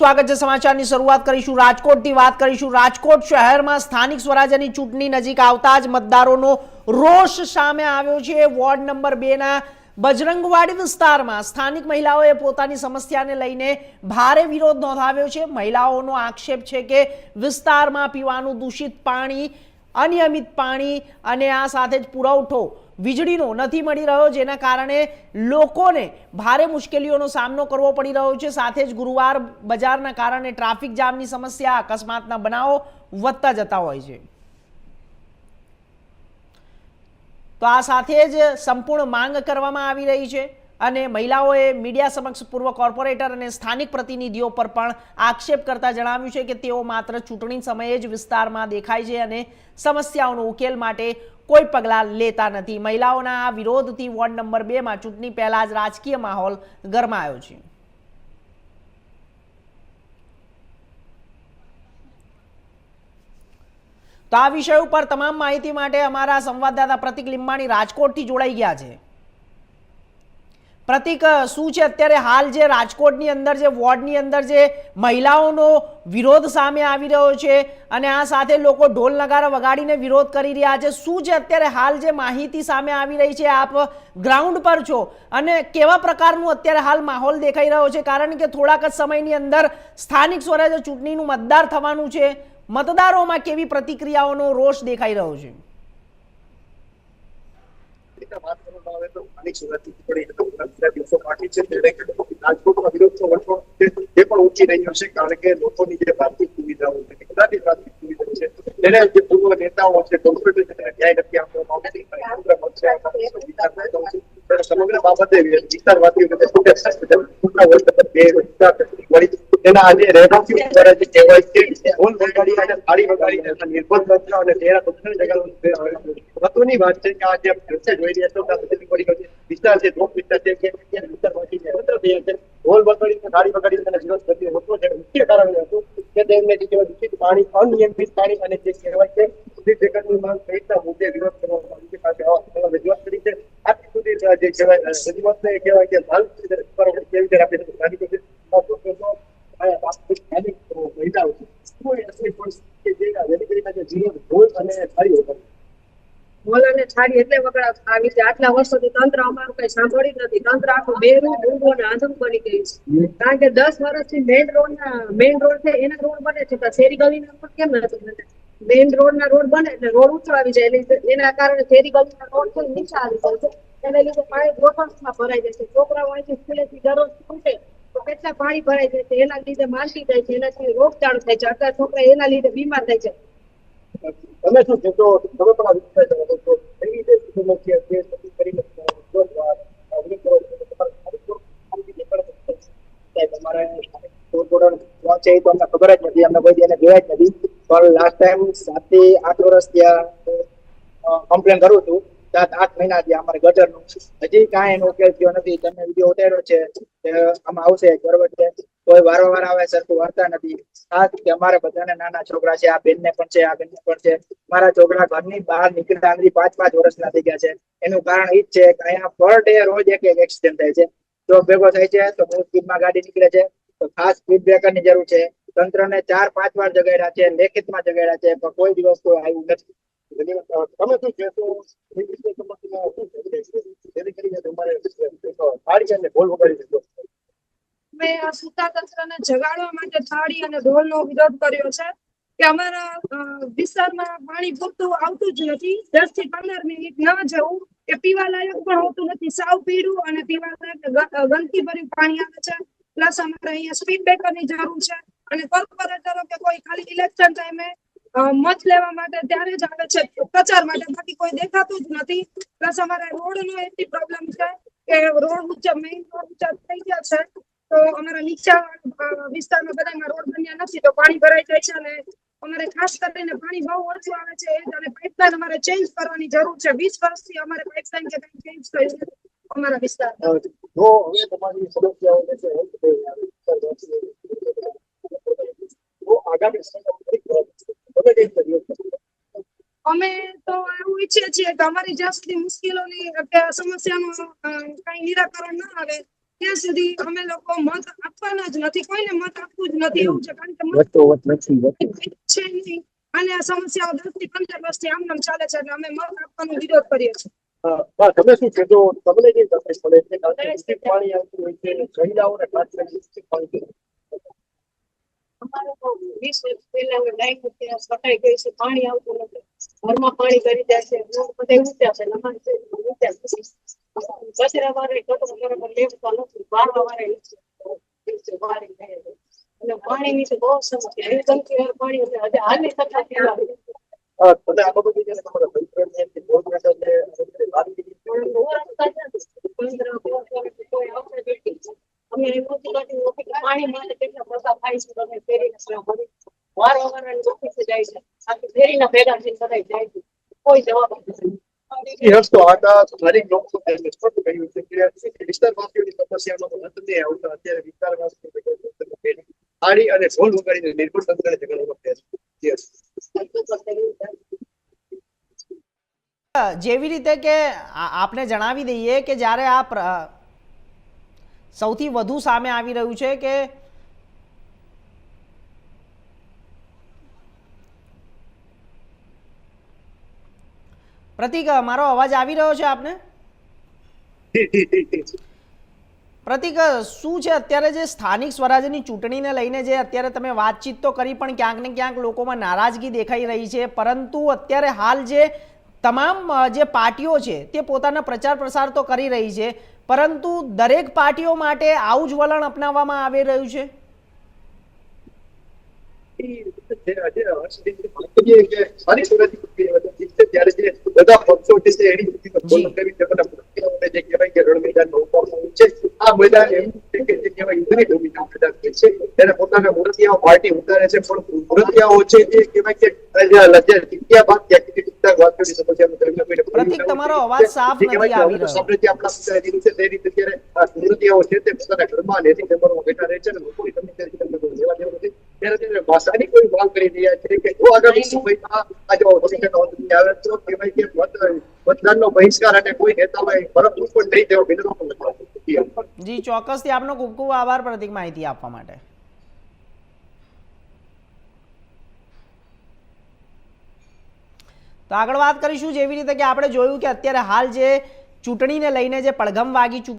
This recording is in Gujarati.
સ્વાગત છે સમાચારની શરૂઆત કરીશું રાજકોટથી વાત કરીશું રાજકોટ શહેરમાં સ્થાનિક સ્વરાજ્યની ચૂંટણી નજીક આવતા જ મતદારોનો રોષ સામે આવ્યો છે વોર્ડ નંબર 2 ના બજરંગવાડી વિસ્તારમાં સ્થાનિક મહિલાઓએ પોતાની સમસ્યાને લઈને ભારે વિરોધ નોંધાવ્યો છે મહિલાઓનો આક્ષેપ છે કે વિસ્તારમાં પીવાનું દૂષિત પાણી અનિયમિત પાણી અને આ સાથે જ પુરવઠો વીજળીનો નથી મળી રહ્યો જેના કારણે લોકોને ભારે મુશ્કેલીઓનો સામનો કરવો પડી રહ્યો છે સાથે જ ગુરુવાર બજારના કારણે ટ્રાફિક જામની સમસ્યા અકસ્માતના બનાવો વધતા જતા હોય છે તો આ સાથે જ સંપૂર્ણ માંગ કરવામાં આવી રહી છે અને મહિલાઓએ મીડિયા સમક્ષ પૂર્વ કોર્પોરેટર અને સ્થાનિક પ્રતિનિધિઓ પર પણ આક્ષેપ કરતા જણાવ્યું છે કે તેઓ માત્ર ચૂંટણી સમયે જ વિસ્તારમાં દેખાય છે અને સમસ્યાઓનો ઉકેલ માટે કોઈ પગલાં લેતા નથી મહિલાઓના આ વિરોધથી વોર્ડ નંબર 2 માં ચૂંટણી પહેલા જ રાજકીય માહોલ ગરમાયો છે તો આ વિષય ઉપર તમામ માહિતી માટે અમારા સંવાદદાતા પ્રતિક લીંબાણી રાજકોટથી જોડાઈ ગયા છે પ્રતિક શું છે અત્યારે હાલ જે રાજકોટની અંદર જે વોર્ડની અંદર જે મહિલાઓનો વિરોધ સામે આવી રહ્યો છે અને આ સાથે લોકો ઢોલ નગારા વગાડીને વિરોધ કરી રહ્યા છે શું છે અત્યારે હાલ જે માહિતી સામે આવી રહી છે આપ ગ્રાઉન્ડ પર છો અને કેવા પ્રકારનું અત્યારે હાલ માહોલ દેખાઈ રહ્યો છે કારણ કે થોડાક જ સમયની અંદર સ્થાનિક સ્વરાજ્ય ચૂંટણીનું મતદાર થવાનું છે મતદારોમાં કેવી પ્રતિક્રિયાઓનો રોષ દેખાઈ રહ્યો છે રાજકોટમાં વિરોધ તો વર્ષો તે પણ ઊંચી રહ્યો છે કારણ કે લોકોની જે પ્રાથમિક સુવિધાઓ છે કદાચની પ્રાથમિક સુવિધા છે તેને જે પૂર્વ નેતાઓ છે કોર્પોરેટર ન્યાય નથી આપવામાં સમગ્ર બાબતે વિસ્તારવાદીઓ તેના આજે રેડોફી દ્વારા જે કહેવાય છે ઢોલ વગાડી અને થાળી વગાડીને નિર્ભર થયો અને તેના દક્ષિણ મહત્વની વાત છે કે આ જે દ્રશ્ય જોઈ રહ્યા છો વિસ્તાર છે ધોપ વિસ્તાર છે કે વિસ્તારમાંથી ઢોલ વગાડીને થાળી વગાડીને તેને વિરોધ કરતી હતો જે મુખ્ય કારણ હતું કે તેમને જે કહેવાય દૂષિત પાણી અનિયમિત પાણી અને જે કહેવાય છે સુધી જગતની માંગ સહિતના મુદ્દે વિરોધ કરવામાં રજૂઆત કરી છે આટલી સુધી જે કહેવાય રજૂઆતને કહેવાય કે હાલ કેવી રીતે આપણે સ્થાનિકો છે આટલા વર્ષોથી તંત્ર અમારું કઈ સાંભળી નથી તંત્ર આખું બેરું ડૂંગો અને આંધળું બની ગયું છે કારણ કે 10 વર્ષથી મેઇન રોડ છે એના રોડ બને છે શેરી ગલીના રોડ કેમ નથી મેઇન રોડ ના રોડ બને એટલે રોડ ઊંચો આવી જાય એના કારણે શેરી ગલીના રોડ છે નીચે આવી જાય છે એને લીધે પાણી ગોઠણમાં ભરાઈ જાય છે છોકરાઓ અહીંથી સ્કૂલેથી દરરોજ છૂટે તો કેટલા પાણી ભરાઈ જાય છે એના લીધે માસી જાય છે એનાથી રોગચાળો થાય છે અત્યારે છોકરા એના લીધે બીમાર થાય છે તમે શું કહેશો તમે પણ આ વિસ્તાર એવી રીતે સમસ્યા છે કરીને પહોંચે તો અમને ખબર જ નથી અમને કોઈ એને જોયા જ નથી પણ લાસ્ટ ટાઈમ 7 થી 8 વર્ષ ત્યાં કમ્પ્લેન કરું છું 7-8 મહિના થયા અમારે ગટરનું હજી કાંઈ એનો ઉકેલ થયો નથી તમે વિડીયો ઉતાર્યો છે આમાં આવશે બરોબર છે કોઈ વારંવાર આવે સરખું વાર્તા નથી ખાસ કે અમારે બધાને નાના છોકરા છે આ બેનને પણ છે આ બેનને પણ છે મારા છોકરા ઘરની બહાર નીકળતા નથી 5-5 વર્ષના થઈ ગયા છે એનું કારણ એ જ છે કે અહીંયા પર ડે રોજ એક એક્સિડન્ટ થાય છે જો ભેગો થાય છે તો બહુ સ્પીડમાં ગાડી નીકળે છે તો ખાસ સ્પીડ બ્રેકરની જરૂર છે તંત્રને 4-5 વાર જગાડ્યા છે લેખિતમાં જગાડ્યા છે પણ કોઈ દિવસ કોઈ આવ્યું નથી તમે શું કહેશો જેથી કરીને તમારે થાળી અને ઢોલ વગાડી દીધો મેં સત્તા તંત્રને જગાડવા માટે થાળી અને ઢોલનો વિરોધ કર્યો છે કે અમારા વિસ્તારમાં પાણી પૂરતું આવતું જ નથી 10 થી 15 મિનિટ ન જવું કે પીવા લાયક પણ હોતું નથી સાવ પીળું અને પીવા લાયક ગંદકી ભર્યું પાણી આવે છે પ્લસ અમારે અહીંયા સ્પીડ બ્રેકરની જરૂર છે અને કોર્પોરેટરો કે કોઈ ખાલી ઇલેક્શન ટાઈમે મત લેવા માટે ત્યારે જ આવે છે પ્રચાર માટે બાકી કોઈ દેખાતું જ નથી પ્લસ અમારા રોડનો એટલી પ્રોબ્લેમ છે કે રોડ ઊંચા મેઇન રોડ ઊંચા થઈ ગયા છે તો અમારા નીચા વિસ્તારમાં બધામાં રોડ બન્યા નથી તો પાણી ભરાઈ જાય છે અને અમારે ખાસ કરીને પાણી બહુ ઓછું આવે છે અને પાઇપલાઇન અમારે ચેન્જ કરવાની જરૂર છે 20 વર્ષથી અમારે પાઇપલાઇન કે કંઈ ચેન્જ થયું નથી અમારા વિસ્તારમાં જો હવે તમારી સમસ્યાઓ છે આગામી અમે તો એવું ઈચ્છીએ છીએ કે અમારી જ્યાં સુધી મુશ્કેલોની સમસ્યાનું કઈ નિરાકરણ ના આવે ત્યાં સુધી અમે લોકો મત આપવાના જ નથી, કોઈને મત આપવું જ નથી એવું છે. કારણ કે મત છે નહીં અને આ સમસ્યાઓ 10 થી 15 વર્ષથી આમ નામ ચાલે છે એટલે અમે મત આપવાનો વિરોધ કરીએ છીએ. તમે શું છે જો તમને જે તકલીફ પડે છે કારણ કે દૂષિત પાણી આવતું હોય છે મહિલાઓને ખાસ કરીને દૂષિત પાણી અમારે તો 20 વર્ષ પહેલા લાઈન ત્યાં સટાઈ ગઈ છે, પાણી આવતું નથી, ઘરમાં પાણી કરી જાય છે, રોડ બધે ઊંચા છે, અમારે ઊંચા છે, કચરા વાળા કચરો બરાબર લેવતા નથી, વારવા વાળા અને પાણીની તો બહુ સમસ્યા એ ગંદકી પાણી એટલે હજી હાલની સરકાર તમે આ બાબતે જ્યારે તમારા ભાઈબંધ છે કે જોબ માટે છે વાત કરી કોઈ આવશે બેઠી અમે પાણી માટે કેટલા પૈસા થાય છે, તમે ફેરીને વારંવાર ઓફિસે જાય છે, આખી ફેરીના ભેગા થઈને બધા જાય છે, કોઈ જવાબ નથી. રસ્તો આટા સ્થાનિક લોકો સ્પષ્ટ કહ્યું છે કે વિસ્તારવાસીઓની સમસ્યાનો અંત નહીં આવતા અત્યારે વિસ્તારવાસીઓ પાણી અને ઢોલ વગાડીને નિર્ભર તંત્રને જગાડવા જેવી રીતે કે આપને જણાવી દઈએ કે જ્યારે આ સૌથી વધુ સામે આવી રહ્યું છે કે પ્રતિક, મારો અવાજ આવી રહ્યો છે આપને? પ્રતિક, શું છે અત્યારે જે સ્થાનિક સ્વરાજ્યની ચૂંટણીને લઈને જે અત્યારે તમે વાતચીત તો કરી પણ ક્યાંક ને ક્યાંક લોકોમાં નારાજગી દેખાઈ રહી છે, પરંતુ અત્યારે હાલ જે તમામ જે પાર્ટીઓ છે તે પોતાના પ્રચાર પ્રસાર તો કરી રહી છે, પરંતુ દરેક પાર્ટીઓ માટે આવું જ વલણ અપનાવવામાં આવી રહ્યું છે. ત્યારે જે બધા પક્ષો છે એની જે કહેવાય કે રણ મેદાન છે આ મેદાન એમ છે કે જે કહેવાય યુદ્ધની ભૂમિકા મેદાન છે ત્યારે પોતાના મૂર્તિયાઓ પાર્ટી ઉતારે છે, પણ મૂર્તિયાઓ છે એ કહેવાય કે જગ્યા બાદ પ્રતિક, તમારો અવાજ સાફ નથી આવી રહ્યો. આપણા દીધું છે તે રીતે અત્યારે આ મૂર્તિયાઓ છે તે પોતાના ઘરમાં લેતી નંબરમાં બેઠા રહે છે અને લોકોની લેવા દેવું નથી. ત્યારે ભાષાની કોઈ માંગ કરી રહ્યા છે કે જો આગામી સમયમાં આ જો આવે તો કહેવાય કે મતદાનનો બહિષ્કાર અને કોઈ નેતાઓએ ફરક પણ નહીં તેવો વિનંતી પણ નથી. જી ચોક્કસથી આપનો ખૂબ ખૂબ આભાર પ્રતિક, માહિતી આપવા માટે. તો આગળ વાત કરીશું જેવી રીતે કે આપણે જોયું કે અત્યારે હાલ જે ચૂંટણીને લઈને જે પડઘમ વાગી ચૂકી